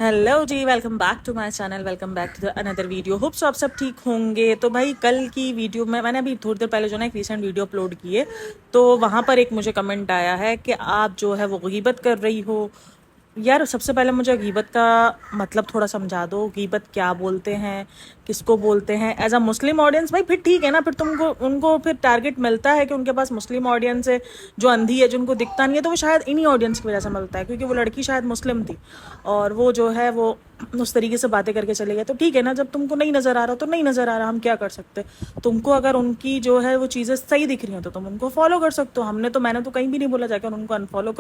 Hello ji, welcome back to my channel. Welcome back to the another video. Hope so आप सब ठीक होंगे। तो भाई कल की वीडियो में मैंने अभी थोड़ी देर पहले जो ना एक रीसेंट वीडियो अपलोड की है, तो वहाँ पर एक मुझे कमेंट आया है कि आप जो है वो गीबत कर रही हो। यार सबसे पहले मुझे गीबत का मतलब थोड़ा समझा दो। गीबत क्या बोलते हैं, किसको बोलते हैं? एज अ मुस्लिम ऑडियंस भाई फिर ठीक है ना, फिर तुमको उनको फिर टारगेट मिलता है कि उनके पास मुस्लिम ऑडियंस है जो अंधी है, जिनको दिखता नहीं है, तो वो शायद इन्हीं ऑडियंस की वजह से मिलता है, क्योंकि वो लड़की शायद मुस्लिम थी और वो जो है वो उस तरीके से बातें करके चले गए। तो ठीक है ना, जब तुमको नहीं नज़र आ रहा तो नहीं नज़र आ रहा, हम क्या कर सकते। तुमको अगर उनकी जो है वो चीज़ें सही दिख रही हैं तो तुम उनको फॉलो कर सकते हो। मैंने तो कहीं भी नहीं बोला जाकर उनको अनफॉलो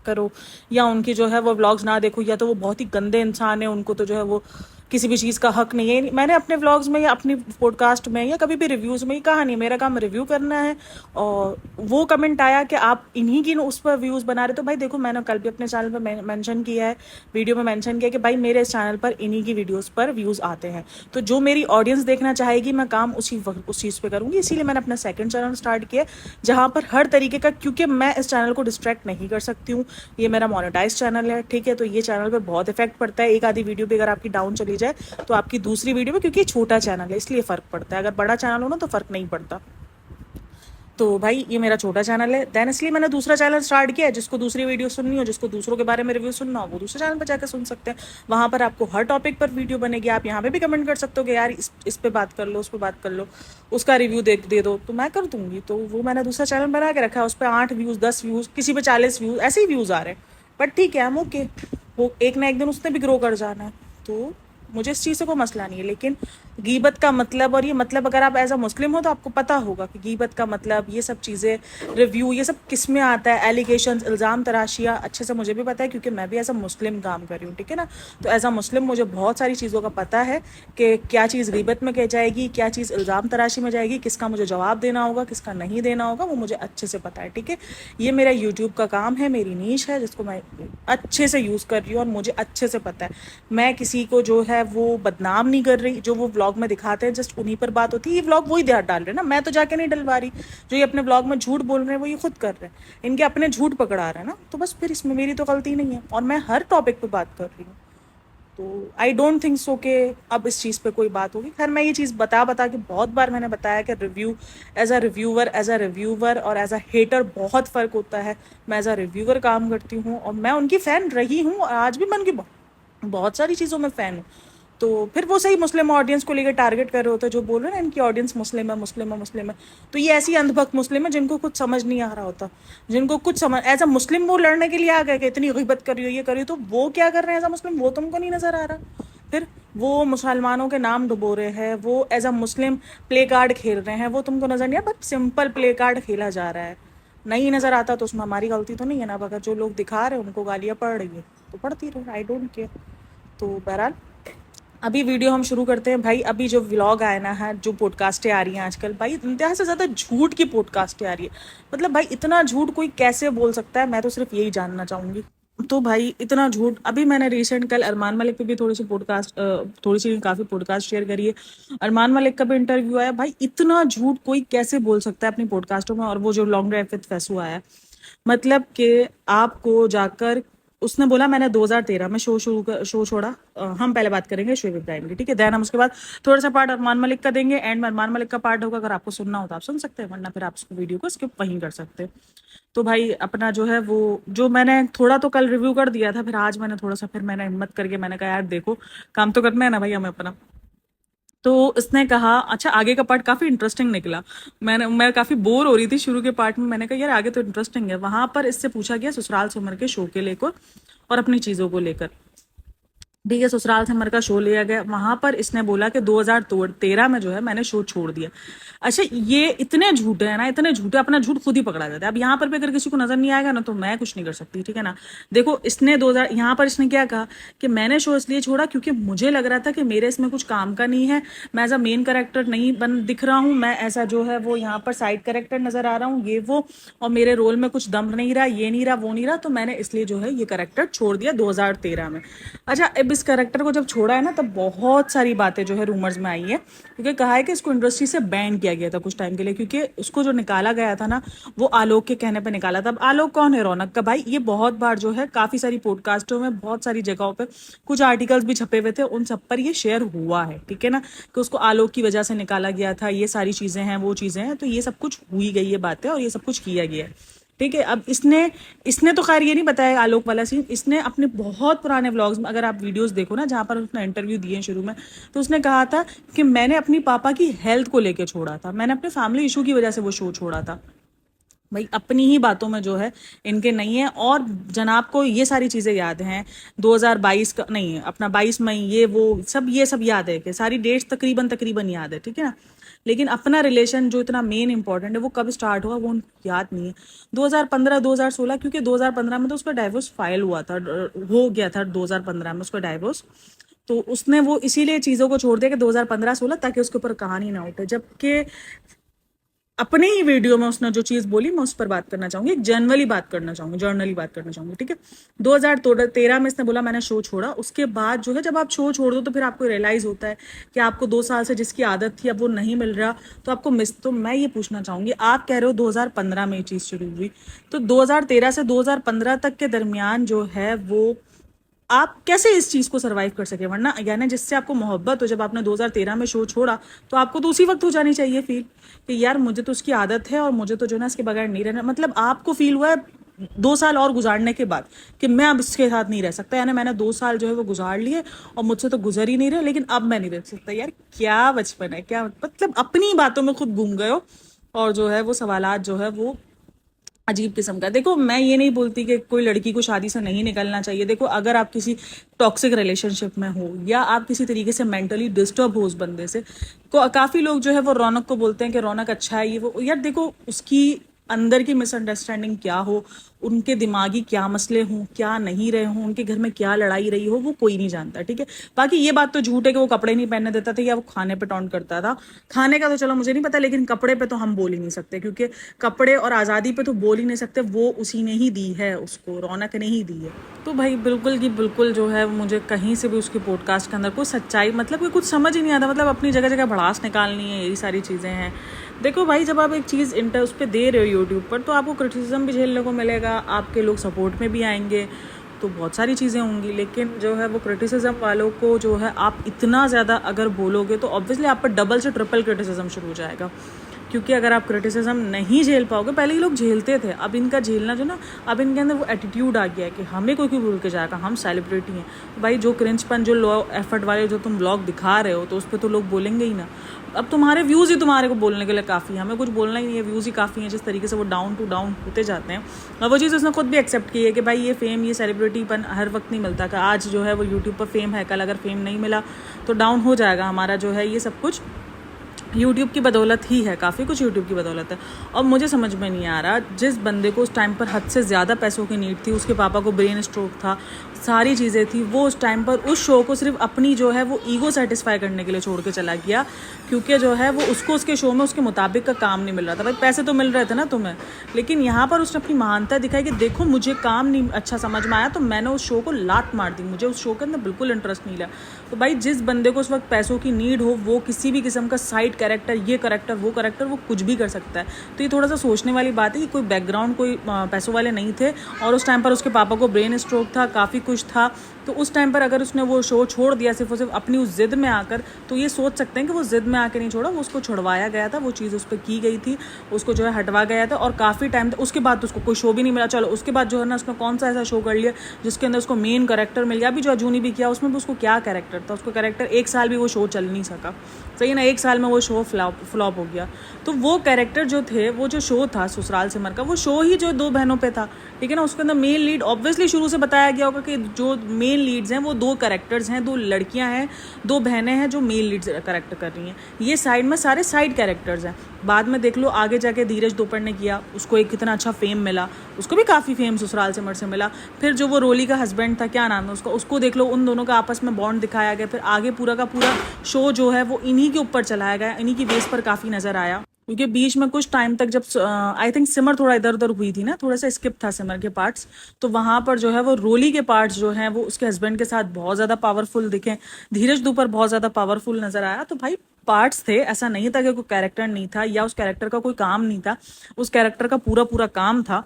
करो या उनकी जो है वो व्लॉग्स ना देखो, या तो वो बहुत ही गंदे इंसान है, उनको तो जो है वो किसी भी चीज़ का हक नहीं है। मैंने अपने व्लॉग्स में या अपनी पॉडकास्ट में या कभी भी रिव्यूज़ में ही कहा नहीं, मेरा काम रिव्यू करना है। और वो कमेंट आया कि आप इन्हीं की उस पर व्यूज़ बना रहे। तो भाई देखो, मैंने कल भी अपने चैनल पर मेंशन किया है, वीडियो में मेंशन किया कि भाई मेरे इस चैनल पर इन्हीं की वीडियोज़ पर व्यूज़ आते हैं, तो जो मेरी ऑडियंस देखना चाहेगी मैं काम उस चीज़ पर करूँगी। इसीलिए मैंने अपना सेकंड चैनल स्टार्ट किया, जहाँ पर हर तरीके का, क्योंकि मैं इस चैनल को डिस्ट्रैक्ट नहीं कर सकती हूँ। ये मेरा मोनेटाइज चैनल है, ठीक है, तो ये चैनल पे बहुत इफेक्ट पड़ता है। एक आधी वीडियो भी अगर आपकी डाउन चली जाए तो आपकी दूसरी वीडियो में, क्योंकि ये छोटा चैनल है इसलिए फ़र्क पड़ता है। अगर बड़ा चैनल हो ना तो फ़र्क नहीं पड़ता। तो भाई ये मेरा छोटा चैनल है, देन इसलिए मैंने दूसरा चैनल स्टार्ट किया है। जिसको दूसरी वीडियो सुननी हो, जिसको दूसरों के बारे में रिव्यू सुनना हो, वो दूसरे चैनल पर जाकर सुन सकते हैं। वहाँ पर आपको हर टॉपिक पर वीडियो बनेगी। आप यहाँ पे भी कमेंट कर सकते हो कि यार इस पे बात कर लो, उस पर बात कर लो, उसका रिव्यू दे दो, तो मैं कर दूंगी। तो वो मैंने दूसरा चैनल बना के रखा है, उस पर 8 व्यूज़, 10 व्यूज़, किसी पे 40 व्यूज़, ऐसे ही व्यूज़ आ रहे हैं। बट ठीक है, हम ओके, वो एक ना एक दिन उसने भी ग्रो कर जाना है, तो मुझे इस चीज़ से कोई मसला नहीं है। लेकिन गीबत का मतलब, और ये मतलब अगर आप एज अ मुस्लिम हो तो आपको पता होगा कि गीबत का मतलब, ये सब चीज़ें, रिव्यू, ये सब किस में आता है। एलिगेशंस, इल्ज़ाम तराशियाँ अच्छे से मुझे भी पता है, क्योंकि मैं भी एज अ मुस्लिम काम कर रही हूँ, ठीक है ना। तो एज अ मुस्लिम मुझे बहुत सारी चीज़ों का पता है कि क्या चीज़ गीबत में कह जाएगी, क्या चीज़ इल्ज़ाम तराशी में जाएगी, किसका मुझे जवाब देना होगा, किसका नहीं देना होगा, वो मुझे अच्छे से पता है, ठीक है। ये मेरा यूट्यूब का काम है, मेरी नीश है, जिसको मैं अच्छे से यूज़ कर रही हूँ और मुझे अच्छे से पता है। मैं किसी को जो है वो बदनाम नहीं कर रही। जो वो व्लॉग में दिखाते हैं जस्ट उन्हीं पर बात होती है। ये व्लॉग वही डाल रहे हैं ना, मैं तो जाके नहीं डलवा रही। जो ये अपने व्लॉग में झूठ बोल रहे हैं वो ये खुद कर रहे हैं, इनके अपने झूठ पकड़ा रहे हैं ना, तो बस फिर इसमें मेरी तो गलती नहीं है और मैं हर टॉपिक पे बात कर रही हूँ। तो आई डोंट थिंक सो कि अब इस चीज़ पे कोई बात होगी। खैर, मैं ये चीज़ बता बता के बहुत बार मैंने बताया कि रिव्यू, एज अ रिव्यूवर और एज अ हेटर बहुत फ़र्क होता है। मैं एज अ रिव्यूवर काम करती हूँ और मैं उनकी फ़ैन रही हूँ और आज भी मैं उनकी बहुत सारी चीज़ों में फ़ैन हूँ। तो फिर वो सही मुस्लिम ऑडियंस को लेकर टारगेट कर रहे होते हैं, जो बोल रहे हैं ना इनकी ऑडियंस मुस्लिम है, मुस्लिम है, मुस्लिम है। तो ये ऐसी अंधभक्त मुस्लिम है जिनको कुछ समझ नहीं आ रहा होता, जिनको कुछ समझ, एज अ मुस्लिम वो लड़ने के लिए आ गए कि इतनी गिबत कर रही हो, ये कर रही हो, तो वो क्या कर रहे हैं एज अ मुस्लिम, वो तुमको नहीं नज़र आ रहा। फिर वो मुसलमानों के नाम डुबो रहे हैं, वो as a Muslim play card खेल रहे हैं, वो तुमको नज़र नहीं आ रहा। बट सिंपल प्ले कार्ड खेला जा रहा है, नहीं नज़र आता तो उसमें हमारी गलती तो नहीं है ना। अगर जो लोग दिखा रहे हैं उनको गालियाँ पड़ रही है तो पड़ती रहे, आई डोंट केयर। तो बहरहाल अभी वीडियो हम शुरू करते हैं। भाई अभी जो व्लॉग आए ना है, जो पॉडकास्टें आ रही हैं आजकल, भाई इंतहा से ज़्यादा झूठ की पॉडकास्टें आ रही है। मतलब भाई इतना झूठ कोई कैसे बोल सकता है, मैं तो सिर्फ यही जानना चाहूँगी। तो भाई इतना झूठ, अभी मैंने रिसेंट कल अरमान मलिक पे भी थोड़ी सी काफ़ी पॉडकास्ट शेयर करी है। अरमान मलिक का भी इंटरव्यू आया। भाई इतना झूठ कोई कैसे बोल सकता है अपनी पॉडकास्टों में। और वो जो लॉन्ग ड्राइव विद फैसू आया, मतलब कि आपको जाकर, उसने बोला मैंने 2013 में शो छोड़ा। हम पहले बात करेंगे शोएब इब्राहिम की, ठीक है, देन हम उसके बाद थोड़ा सा पार्ट अरमान मलिक का देंगे। एंड में अरमान मलिक का पार्ट होगा, अगर आपको सुनना हो तो आप सुन सकते हैं, वरना फिर आप उसको वीडियो को स्किप वहीं कर सकते हैं। तो भाई अपना जो है वो, जो मैंने थोड़ा तो कल रिव्यू कर दिया था, फिर आज मैंने थोड़ा सा, फिर मैंने हिम्मत करके मैंने कहा यार देखो, काम तो करना है ना भाई हमें अपना। तो इसने कहा, अच्छा आगे का पार्ट काफ़ी इंटरेस्टिंग निकला। मैं काफ़ी बोर हो रही थी शुरू के पार्ट में, मैंने कहा यार आगे तो इंटरेस्टिंग है। वहां पर इससे पूछा गया ससुराल सिमर के शो के लेकर और अपनी चीज़ों को लेकर, ठीक है। ससुराल सिमर का शो लिया गया, वहां पर इसने बोला कि 2013 में जो है मैंने शो छोड़ दिया। अच्छा, ये इतने झूठे हैं ना, इतने झूठे, अपना झूठ खुद ही पकड़ा जाता है। अब यहाँ पर भी अगर किसी को नजर नहीं आएगा ना तो मैं कुछ नहीं कर सकती, ठीक है ना। देखो इसने 2000, यहाँ पर इसने क्या कहा कि मैंने शो इसलिए छोड़ा क्योंकि मुझे लग रहा था कि मेरे इसमें कुछ काम का नहीं है, मैं एज अ मेन कैरेक्टर नहीं बन दिख रहा हूँ, मैं ऐसा जो है वो यहाँ पर साइड कैरेक्टर नजर आ रहा हूँ, ये वो, और मेरे रोल में कुछ दम नहीं रहा, ये नहीं रहा, वो नहीं रहा, तो मैंने इसलिए जो है ये कैरेक्टर छोड़ दिया 2013 में। अच्छा, अब इस कैरेक्टर को जब छोड़ा है ना, तब बहुत सारी बातें जो है रूमर्स में आई है, क्योंकि कहा है कि इसको इंडस्ट्री से बैन किया गया था कुछ टाइम के लिए, क्योंकि उसको जो निकाला गया था ना, वो आलोक के कहने पे निकाला था। अब आलोक कौन है? रौनक का भाई। ये बहुत बार जो है काफी सारी पॉडकास्टों में, बहुत सारी जगहों पे कुछ आर्टिकल्स भी छपे हुए थे, उन सब पर ये शेयर हुआ है, ठीक है ना, कि उसको आलोक की वजह से निकाला गया था, ये सारी चीजें हैं, वो चीजें हैं, तो ये सब कुछ हुई गई है बातें और ये सब कुछ किया गया है, ठीक है। अब इसने तो खैर ये नहीं बताया आलोक वाला सीन। इसने अपने बहुत पुराने व्लॉग्स में, अगर आप वीडियोस देखो ना, जहां पर उसने इंटरव्यू दिए शुरू में, तो उसने कहा था कि मैंने अपनी पापा की हेल्थ को लेके छोड़ा था, मैंने अपने फैमिली इशू की वजह से वो शो छोड़ा था। भाई अपनी ही बातों में जो है इनके नहीं है। और जनाब को ये सारी चीजें याद हैं, 2022 का नहीं, अपना 22 मई, ये सब याद है, कि सारी डेट्स तकरीबन तकरीबन याद है, ठीक है ना। लेकिन अपना रिलेशन जो इतना मेन इंपॉर्टेंट है, वो कब स्टार्ट हुआ वो उनको याद नहीं है। 2015 2016, क्योंकि 2015 में तो उसका डाइवोर्स फाइल हुआ था, हो गया था 2015 में उसका डाइवोर्स। तो उसने वो इसीलिए चीजों को छोड़ दिया कि 2015-16, ताकि उसके ऊपर कहानी ना उठे। जबकि अपने ही वीडियो में उसने जो चीज बोली, मैं उस पर बात करना चाहूंगी, एक जर्नली बात करना चाहूंगी, ठीक है। 2013 में इसने बोला मैंने शो छोड़ा। उसके बाद जो है, जब आप शो छोड़ दो तो फिर आपको रियलाइज होता है कि आपको 2 साल से जिसकी आदत थी अब वो नहीं मिल रहा, तो आपको मिस। तो मैं ये पूछना चाहूंगी, आप कह रहे हो 2015 में ये चीज शुरू हुई, तो 2013 से 2015 तक के दरमियान जो है वो आप कैसे इस चीज को सरवाइव कर सके? वरना यानी जिससे आपको मोहब्बत हो, जब आपने 2013 में शो छोड़ा, तो आपको तो उसी वक्त हो जानी चाहिए फील कि यार मुझे तो उसकी आदत है और मुझे तो जो ना इसके बगैर नहीं रहना। मतलब आपको फील हुआ है 2 साल और गुजारने के बाद कि मैं अब इसके साथ नहीं रह सकता, यानी मैंने 2 साल जो है वो गुजार लिए और मुझसे तो गुजर ही नहीं रहे, लेकिन अब मैं नहीं रह सकता। यार क्या बचपन है, क्या मतलब अपनी बातों में खुद घूम गए हो। और जो है वो सवालात जो है वो अजीब किस्म का। देखो मैं ये नहीं बोलती कि कोई लड़की को शादी से नहीं निकलना चाहिए। देखो अगर आप किसी टॉक्सिक रिलेशनशिप में हो या आप किसी तरीके से मेंटली डिस्टर्ब हो उस बंदे से, को काफी लोग जो है वो रौनक को बोलते हैं कि रौनक अच्छा है ये वो। यार देखो उसकी अंदर की मिसअंडरस्टैंडिंग क्या हो, उनके दिमागी क्या मसले हों, क्या नहीं रहे हों, उनके घर में क्या लड़ाई रही हो, वो कोई नहीं जानता, ठीक है। बाकी ये बात तो झूठ है कि वो कपड़े नहीं पहनने देता था या वो खाने पे टॉन्ट करता था। खाने का तो चलो मुझे नहीं पता, लेकिन कपड़े पे तो हम बोल ही नहीं सकते, क्योंकि कपड़े और आज़ादी पे तो बोल ही नहीं सकते। वो उसी ने ही दी है, उसको रौनक ने ही दी है। तो भाई बिल्कुल की बिल्कुल जो है मुझे कहीं से भी उसके पॉडकास्ट के अंदर कोई सच्चाई, मतलब कि कुछ समझ ही नहीं आता। मतलब अपनी जगह जगह भड़ास निकालनी है, यही सारी चीज़ें हैं। देखो भाई जब आप एक चीज़ उस पर दे रहे हो यूट्यूब पर, तो आपको क्रिटिसिज्म भी झेलने को मिलेगा, आपके लोग सपोर्ट में भी आएंगे, तो बहुत सारी चीज़ें होंगी। लेकिन जो है वो क्रिटिसिज्म वालों को जो है आप इतना ज़्यादा अगर बोलोगे, तो ऑब्वियसली आप पर डबल से ट्रिपल क्रिटिसिज्म शुरू हो जाएगा। क्योंकि अगर आप क्रिटिसिज्म नहीं झेल पाओगे, पहले ये लोग झेलते थे, अब इनका झेलना जो ना, अब इनके अंदर वो एटीट्यूड आ गया है कि हमें कोई क्यों भूल के जाएगा, हम सेलिब्रिटी हैं। भाई जो क्रिंचपन, जो लो एफर्ट वाले जो तुम व्लॉग दिखा रहे हो, तो उस पर तो लोग बोलेंगे ही ना। अब तुम्हारे व्यूज़ ही तुम्हारे को बोलने के लिए काफ़ी है, हमें कुछ बोलना ही नहीं है, व्यूज़ ही काफ़ी हैं। जिस तरीके से वो डाउन टू डाउन होते जाते हैं, और वो चीज़ उसने खुद भी एक्सेप्ट की है कि भाई ये फेम, ये सेलिब्रिटीपन हर वक्त नहीं मिलता। कि आज जो है वो यूट्यूब पर फेम है, कल अगर फेम नहीं मिला तो डाउन हो जाएगा हमारा जो है। ये सब कुछ यूट्यूब की बदौलत ही है, काफ़ी कुछ यूट्यूब की बदौलत है। और मुझे समझ में नहीं आ रहा, जिस बंदे को उस टाइम पर हद से ज़्यादा पैसों की नीड थी, उसके पापा को ब्रेन स्ट्रोक था, सारी चीज़ें थी, वो उस टाइम पर उस शो को सिर्फ अपनी जो है वो ईगो सेटिस्फाई करने के लिए छोड़ के चला गया। क्योंकि जो है वो उसको उसके शो में उसके मुताबिक का काम नहीं मिल रहा था। भाई पैसे तो मिल रहे थे ना तुम्हें, लेकिन यहाँ पर उसने अपनी महानता दिखाई कि देखो मुझे काम नहीं अच्छा समझ में आया, तो मैंने उस शो को लात मार दी, मुझे उस शो के अंदर बिल्कुल इंटरेस्ट नहीं लगा। तो भाई जिस बंदे को उस वक्त पैसों की नीड हो, वो किसी भी किस्म का साइड कैरेक्टर, ये कैरेक्टर, वो कैरेक्टर, वो कुछ भी कर सकता है। तो ये थोड़ा सा सोचने वाली बात है कि कोई बैकग्राउंड, कोई पैसों वाले नहीं थे, और उस टाइम पर उसके पापा को ब्रेन स्ट्रोक था, काफ़ी कुछ था। तो उस टाइम पर अगर उसने वो शो छोड़ दिया सिर्फ और सिर्फ अपनी उस जिद में आकर, तो ये सोच सकते हैं कि वो जिद में आकर नहीं छोड़ा, वो उसको छुड़वाया गया था, वो चीज़ उस पर की गई थी, उसको जो है हटवा गया था। और काफ़ी टाइम उसके बाद तो उसको कोई शो भी नहीं मिला। चलो उसके बाद जो है ना, उसने कौन सा ऐसा शो कर लिया जिसके अंदर उसको मेन कैरेक्टर मिल गया। अभी जो अजूनी भी किया, उसमें भी उसको क्या कैरेक्टर था, उसको कैरेक्टर 1 साल भी वो शो चल नहीं सका, सही ना, 1 साल में वो शो फ्लॉप हो गया। तो वो कैरेक्टर जो थे, वो जो शो था ससुराल सिमर का, वो शो ही जो 2 बहनों पे था, ठीक है ना। उसके अंदर मेन लीड ऑब्वियसली शुरू से बताया गया होगा कि जो मेन लीड्स हैं वो 2 कैरेक्टर्स हैं, 2 लड़कियां हैं, 2 बहनें हैं जो मेन लीड्स कैरेक्टर कर रही हैं। ये साइड में सारे साइड कैरेक्टर्स हैं। बाद में देख लो आगे जाके धीरज दोपहर ने किया, उसको एक कितना अच्छा फेम मिला, उसको भी काफ़ी फेम ससुराल सिमर से मिला। फिर जो वो रोली का हस्बैंड था, क्या नाम है उसका, उसको देख लो, उन दोनों का आपस में बॉन्ड दिखाया गया। फिर आगे पूरा का पूरा शो जो है वो इन्हीं के ऊपर चलाया गया, इन्हीं की बेस पर काफ़ी नज़र आया। क्योंकि बीच में कुछ टाइम तक जब आई थिंक सिमर थोड़ा इधर उधर हुई थी ना, थोड़ा सा स्किप था सिमर के पार्ट्स, तो वहां पर जो है वो रोली के पार्ट्स जो हैं वो उसके हस्बैंड के साथ बहुत ज्यादा पावरफुल दिखे, धीरज दुपर बहुत ज्यादा पावरफुल नजर आया। तो भाई पार्ट्स थे, ऐसा नहीं था कि कोई कैरेक्टर नहीं था या उस कैरेक्टर का कोई काम नहीं था, उस कैरेक्टर का पूरा पूरा काम था।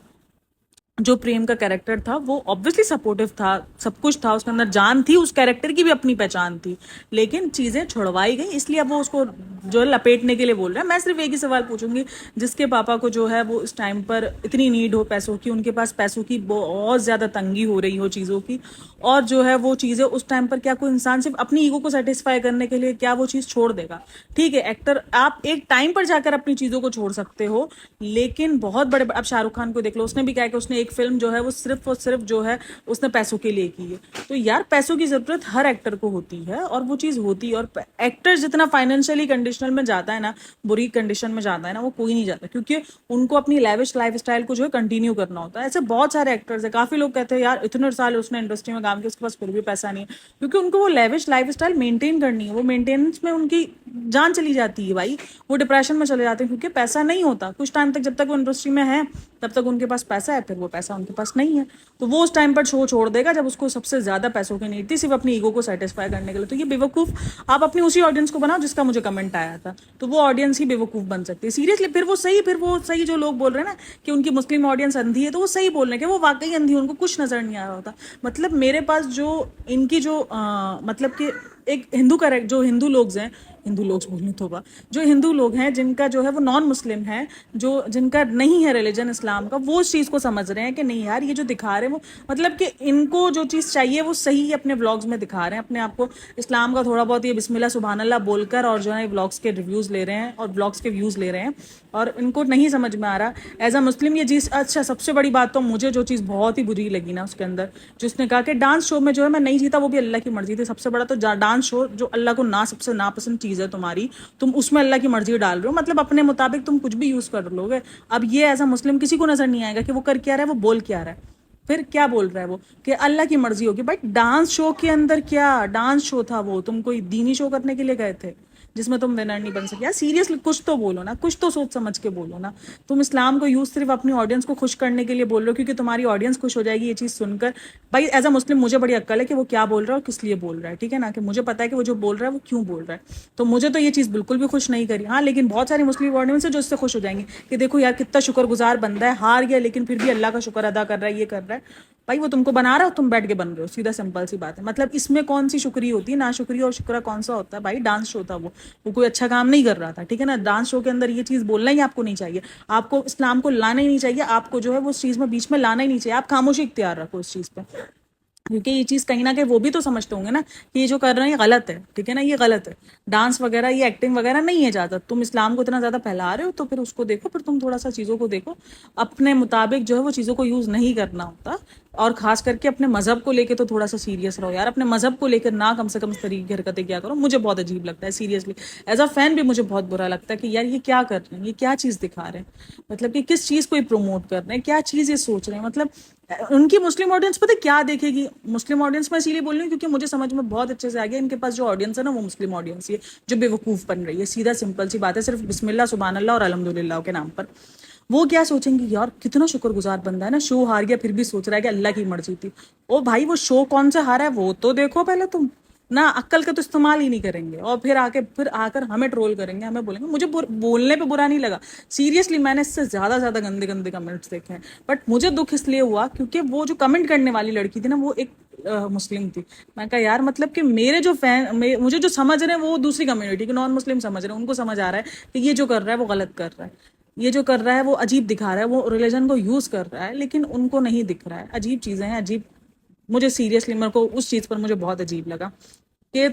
जो प्रेम का कैरेक्टर था वो ऑब्वियसली सपोर्टिव था, सब कुछ था उसके अंदर, जान थी, उस कैरेक्टर की भी अपनी पहचान थी, लेकिन चीजें छुड़वाई गई, इसलिए अब वो उसको जो है लपेटने के लिए बोल रहा है। मैं सिर्फ एक ही सवाल पूछूंगी, जिसके पापा को जो है वो इस टाइम पर इतनी नीड हो पैसों की, उनके पास पैसों की बहुत ज्यादा तंगी हो रही हो चीजों की, और जो है वो चीजें उस टाइम पर, क्या कोई इंसान सिर्फ अपनी ईगो को सेटिस्फाई करने के लिए क्या वो चीज छोड़ देगा? ठीक है, एक्टर आप एक टाइम पर जाकर अपनी चीजों को छोड़ सकते हो, लेकिन बहुत बड़े, अब शाहरुख खान को देख लो, उसने भी क्या है कि उसने एक फिल्म जो है वो सिर्फ और सिर्फ जो है उसने पैसों के लिए की है। तो यार पैसों की जरूरत हर एक्टर को होती है और वो चीज होती है, और एक्टर जितना फाइनेंशियली कंडीशनल में जाता है ना, बुरी कंडीशन में जाता है ना, वो कोई नहीं जाता, क्योंकि उनको अपनी लैविश लाइफ स्टाइल को जो है कंटिन्यू करना होता है। ऐसे बहुत सारे एक्टर्स है, काफी लोग कहते हैं यार इतने साल उसने इंडस्ट्री में काम किया, उसके पास फिर भी पैसा नहीं है, क्योंकि उनको वो लैविश लाइफ स्टाइल मेंटेन करनी है, वो मेंटेनेंस में उनकी जान चली जाती है भाई, वो डिप्रेशन में चले जाते हैं, क्योंकि पैसा नहीं होता कुछ टाइम तक, जब तक वो इंडस्ट्री में है तब तक उनके पास पैसा है, फिर वो पैसा उनके पास नहीं है, तो वो उस टाइम पर शो छोड़ देगा जब उसको सबसे ज्यादा पैसों की नीड थी, सिर्फ अपनी ईगो को सेटिस्फाई करने के लिए। तो ये बेवकूफ, आप अपनी उसी ऑडियंस को बनाओ जिसका मुझे कमेंट आया था, तो वो ऑडियंस ही बेवकूफ बन सकती है सीरियसली। फिर वो सही जो लोग बोल रहे हैं ना कि उनकी मुस्लिम ऑडियंस अंधी है, तो वो सही बोल रहे हैं कि वो वाकई अंधी है, उनको कुछ नजर नहीं आ रहा होता। मतलब मेरे पास जो इनकी जो मतलब कि एक हिंदू का जो हिंदू लोग हैं, हिंदू लोग बोलने तो बा, जो हिंदू लोग हैं जिनका जो है वो नॉन मुस्लिम है, जो जिनका नहीं है रिलीजन इस्लाम का, वो उस चीज़ को समझ रहे हैं कि नहीं यार ये जो दिखा रहे हैं वो, मतलब कि इनको जो चीज़ चाहिए वो सही अपने व्लॉग्स में दिखा रहे हैं, अपने आप को इस्लाम का थोड़ा बहुत ये बिस्मिल्लाह सुभान अल्लाह बोलकर, और जो है व्लॉग्स के रिव्यूज़ ले रहे हैं और व्लॉग्स के व्यूज़ ले रहे हैं, और इनको नहीं समझ में आ रहा एज अ मुस्लिम ये चीज़। अच्छा, सबसे बड़ी बात तो मुझे जो चीज़ बहुत ही बुरी लगी ना उसके अंदर, जिसने कहा कि डांस शो में जो है मैं नहीं जीता, वो भी अल्लाह की मर्जी थी। सबसे बड़ा तो डांस शो जो अल्लाह को ना सबसे नापसंद चीज़ है तुम्हारी, तुम उसमें अल्लाह की मर्जी डाल रहे हो, मतलब अपने मुताबिक तुम कुछ भी यूज़ कर लोगे। अब ये एज अ मुस्लिम किसी को नजर नहीं आएगा कि वो कर क्या रहा है, वो बोल क्या रहा है, फिर क्या बोल रहा है वो कि अल्लाह की मर्जी होगी। भाई डांस शो के अंदर क्या डांस शो था वो, तुम कोई दीनी शो करने के लिए गए थे जिसमें तुम विनर नहीं बन सके? यार सीरियसली कुछ तो बोलो ना, कुछ तो सोच समझ के बोलो ना। तुम इस्लाम को यूज सिर्फ अपनी ऑडियंस को खुश करने के लिए बोल रहे हो, क्योंकि तुम्हारी ऑडियंस खुश हो जाएगी ये चीज सुनकर। भाई एज अ मुस्लिम मुझे बड़ी अक्ल है कि वो क्या बोल रहा है और किस लिए बोल रहा है, ठीक है ना, कि मुझे पता है कि वो जो बोल रहा है वो क्यों बोल रहा है। तो मुझे तो ये चीज़ बिल्कुल भी खुश नहीं करी। हाँ, लेकिन बहुत सारी मुस्लिम ऑडियंस है जो इससे खुश हो जाएंगे कि देखो यार कितना शुक्रगुजार बंदा है, हार गया लेकिन फिर भी अल्लाह का शुक्र अदा कर रहा है, ये कर रहा है। भाई वो तुमको बना रहा हो, तुम बैठ के बन रहे हो, सीधा सिंपल सी बात है। मतलब इसमें कौन सी शुक्री होती है, ना शुक्रिया और शुक्रा कौन सा होता है भाई? डांस शो था वो कोई अच्छा काम नहीं कर रहा था, ठीक है ना। डांस शो के अंदर ये चीज़ बोलना ही आपको नहीं चाहिए, आपको इस्लाम को लाना ही नहीं चाहिए, आपको जो है वो उस चीज़ में बीच में लाना ही नहीं चाहिए। आप खामोशी इख्तियार रखो इस चीज़ पे, क्योंकि ये चीज़ कहीं ना कहीं वो भी तो समझते होंगे ना कि ये जो कर रहे हैं ये गलत है, ठीक है ना, ये गलत है। डांस वगैरह ये एक्टिंग वगैरह नहीं है ज़्यादा, तुम इस्लाम को इतना ज़्यादा फैला रहे हो तो फिर उसको देखो, फिर तुम थोड़ा सा चीज़ों को देखो, अपने मुताबिक जो है वो चीज़ों को यूज़ नहीं करना होता। और खास करके अपने मजहब को लेके तो थोड़ा सा सीरियस रहो यार, अपने मजहब को लेकर ना कम से कम इस तरीके की हरकतें क्या करो। मुझे बहुत अजीब लगता है सीरियसली, एज अ फैन भी मुझे बहुत बुरा लगता है कि यार ये क्या कर रहे हैं, ये क्या चीज़ दिखा रहे हैं, मतलब कि किस चीज़ को ये प्रमोट कर रहे हैं, क्या चीज़ ये सोच रहे हैं। मतलब उनकी मुस्लिम ऑडियंस पता है क्या देखेगी? मुस्लिम ऑडियंस मैं इसीलिए बोल रही हूँ क्योंकि मुझे समझ में बहुत अच्छे से आ गया, इनके पास जो ऑडियंस है ना वो मुस्लिम ऑडियंस ही है जो बेवकूफ़ बन रही है। सीधा सिंपल सी बात है, सिर्फ बिस्मिल्लाह सुभान अल्लाह और अल्हम्दुलिल्लाह के नाम पर वो क्या सोचेंगे, यार कितना शुक्रगुजार बंदा है ना, शो हार गया फिर भी सोच रहा है कि अल्लाह की मर्जी थी। ओ भाई वो शो कौन से हारा है वो तो देखो पहले तुम, ना अक्ल का तो इस्तेमाल ही नहीं करेंगे, और फिर आकर हमें ट्रोल करेंगे, हमें बोलेंगे। मुझे बोलने पे बुरा नहीं लगा सीरियसली, मैंने इससे ज्यादा ज्यादा गंदे गंदे कमेंट्स देखे हैं, बट मुझे दुख इसलिए हुआ क्योंकि वो जो कमेंट करने वाली लड़की थी ना वो एक मुस्लिम थी। मैं कहा यार मतलब कि मेरे जो मुझे जो समझ रहे हैं वो दूसरी कम्युनिटी के नॉन मुस्लिम समझ रहे हैं, उनको समझ आ रहा है कि ये जो कर रहा है वो गलत कर रहा है, ये जो कर रहा है वो अजीब दिखा रहा है, वो रिलीजन को यूज कर रहा है, लेकिन उनको नहीं दिख रहा है। अजीब चीजें हैं, अजीब। मुझे सीरियसली मेरे को उस चीज पर मुझे बहुत अजीब लगा कि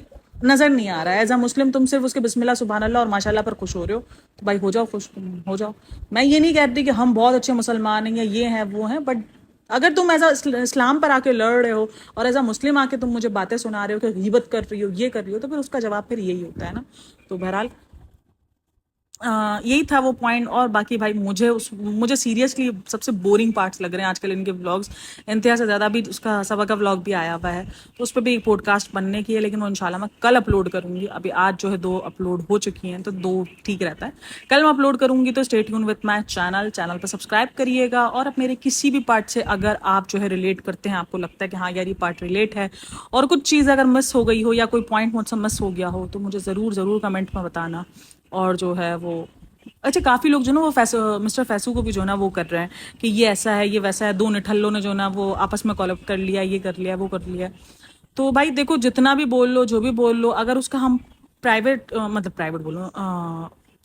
नजर नहीं आ रहा है। एज अ मुस्लिम तुम सिर्फ उसके बिस्मिल्लाह सुभान अल्लाह और माशाल्लाह पर खुश हो रहे हो, तो भाई हो जाओ खुश, तुम हो जाओ। मैं ये नहीं कहती कि हम बहुत अच्छे मुसलमान हैं या ये हैं वो हैं, बट अगर तुम एज अ इस्लाम पर आके लड़ रहे हो और एज अ मुस्लिम आके तुम मुझे बातें सुना रहे हो कि गीबत कर रही हो, ये कर रही हो, तो फिर उसका जवाब फिर यही होता है ना। तो बहरहाल यही था वो पॉइंट। और बाकी भाई मुझे सीरियसली सबसे बोरिंग पार्ट्स लग रहे हैं आजकल इनके व्लॉग्स, इंतहा से ज़्यादा। भी उसका सबा का व्लॉग भी आया हुआ है, तो उस पर भी एक पॉडकास्ट बनने की है, लेकिन वो इंशाल्लाह मैं कल अपलोड करूंगी। अभी आज जो है 2 अपलोड हो चुकी हैं, तो 2 ठीक रहता है। कल मैं अपलोड करूंगी, तो stay tune with my channel पर सब्सक्राइब करिएगा। और अब मेरे किसी भी पार्ट से अगर आप जो है रिलेट करते हैं, आपको लगता है कि हाँ यार ये पार्ट रिलेट है, और कुछ चीज़ अगर मिस हो गई हो या कोई पॉइंट मुझसे मिस हो गया हो, तो मुझे ज़रूर ज़रूर कमेंट में बताना। और जो है वो अच्छा, काफी लोग जो ना वो मिस्टर फैसू को भी जो ना वो कर रहे हैं कि ये ऐसा है ये वैसा है, 2 निठल्लों ने जो ना वो आपस में कॉलअप कर लिया, ये कर लिया वो कर लिया। तो भाई देखो, जितना भी बोल लो जो भी बोल लो, अगर उसका हम मतलब प्राइवेट बोलो,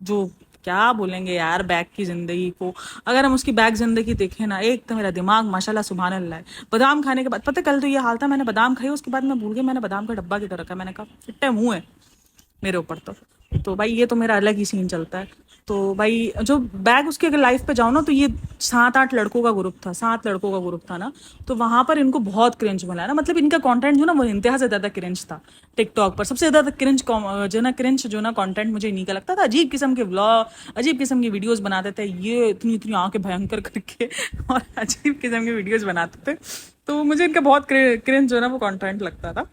जो क्या बोलेंगे यार, बैक की जिंदगी को, अगर हम उसकी बैक जिंदगी देखें ना, एक तो मेरा दिमाग माशाल्लाह सुभान अल्लाह है। बादाम खाने के बाद, पता है कल तो ये हाल था, मैंने बादाम खाई, उसके बाद मैं भूल गई मैंने बादाम का डब्बा किधर रखा है। मैंने कहा फिट्टे मुंह है मेरे ऊपर। तो भाई ये तो मेरा अलग ही सीन चलता है। तो भाई जो बैग उसके अगर लाइफ पे जाओ ना, तो ये 7-8 लड़कों का ग्रुप था, 7 लड़कों का ग्रुप था ना। तो वहां पर इनको बहुत क्रिंज मिला ना, मतलब इनका कंटेंट जो ना वो इंतहा से ज्यादा क्रिंज था। टिकटॉक पर सबसे ज्यादा क्रिंज जो ना कंटेंट मुझे इन्हीं का लगता था। अजीब किस्म के व्लॉग, अजीब किस्म की वीडियोस बनाते थे, ये इतनी इतनी आंखें भयंकर करके और अजीब किस्म की वीडियोस बनाते थे। तो मुझे इनका बहुत क्रिंज जो ना वो कंटेंट लगता था।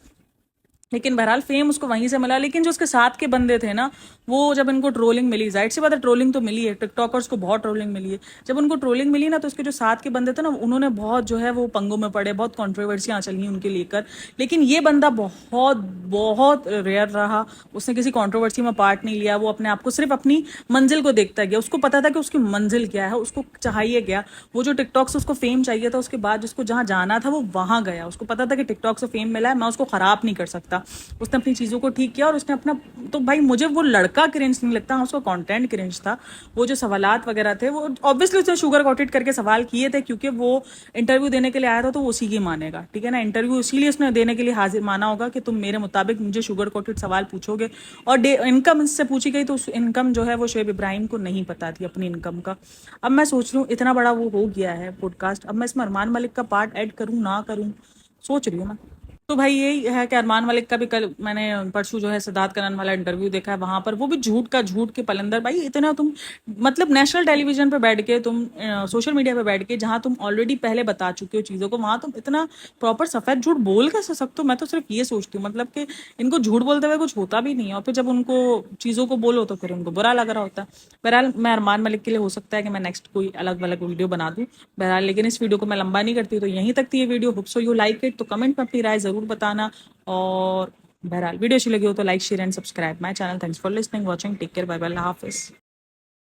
लेकिन बहरहाल फेम उसको वहीं से मिला। लेकिन जो उसके साथ के बंदे थे ना, वो जब इनको ट्रोलिंग मिली, जाहिर सी बात है ट्रोलिंग तो मिली है, टिकटॉकर्स को बहुत ट्रोलिंग मिली है। जब उनको ट्रोलिंग मिली ना, तो उसके जो साथ के बंदे थे ना, उन्होंने बहुत जो है वो पंगों में पड़े, बहुत कॉन्ट्रोवर्सियां चली उनके लेकर। लेकिन ये बंदा बहुत बहुत रेयर रहा, उसने किसी कॉन्ट्रोवर्सी में पार्ट नहीं लिया। वो अपने आप को सिर्फ अपनी मंजिल को देखता गया, उसको पता था कि उसकी मंजिल क्या है, उसको चाहिए क्या। वो जो टिकटॉक से उसको फेम चाहिए था, उसके बाद जिसको जहां जाना था वो वहां गया। उसको पता था कि टिकटॉक से फेम मिला है, मैं उसको खराब नहीं कर सकता। उसने अपनी चीजों को ठीक किया और उसने अपना। तो भाई मुझे वो लड़का क्रिंज नहीं लगता, हाँ उसका कंटेंट क्रिंज था। वो जो सवालात वगैरह थे, वो ऑब्वियसली उसने शुगर कोटेड करके सवाल किए थे, क्योंकि वो इंटरव्यू देने के लिए आया था, तो वो उसी की मानेगा, ठीक है ना। इंटरव्यू इसीलिए उसने देने के लिए हाजिर माना होगा कि तुम मेरे मुताबिक मुझे शुगर कोटेड सवाल पूछोगे। और इनकम इससे पूछी गई, तो उस इनकम जो है वो शोएब इब्राहिम को नहीं पता थी अपनी इनकम का। अब मैं सोच रही हूँ इतना बड़ा वो हो गया है पॉडकास्ट, अब मैं इसमें अरमान मलिक का पार्ट ऐड करूँ ना करूँ, सोच रही हूँ मैं। तो भाई यही है कि अरमान मलिक का भी कल मैंने परसों जो है सिद्धार्थ कनन वाला इंटरव्यू देखा है, वहां पर वो भी झूठ का झूठ के पलंदर। भाई इतना तुम, मतलब नेशनल टेलीविजन पे बैठ के तुम, सोशल मीडिया पे बैठ के, जहां तुम ऑलरेडी पहले बता चुके हो चीजों को, वहां तुम इतना प्रॉपर सफेद झूठ बोल कैसे सकते हो। मैं तो सिर्फ ये सोचती हूँ, मतलब कि इनको झूठ बोलते हुए कुछ होता भी नहीं है, और फिर जब उनको चीजों को बोलो तो फिर उनको बुरा लग रहा होता है। बहरहाल मैं अरमान मलिक के लिए हो सकता है कि मैं नेक्स्ट कोई अलग अलग वीडियो बना दूं। बहरहाल लेकिन इस वीडियो को मैं लंबा नहीं करती, तो यहीं तक थी ये video. Hope so you like it, तो कमेंट में अपनी राय जरूर बताना। और बहरहाल वीडियो अच्छी लगी हो तो like share and subscribe my channel. Thanks for listening watching, take care, bye bye, अल्लाह हाफिज।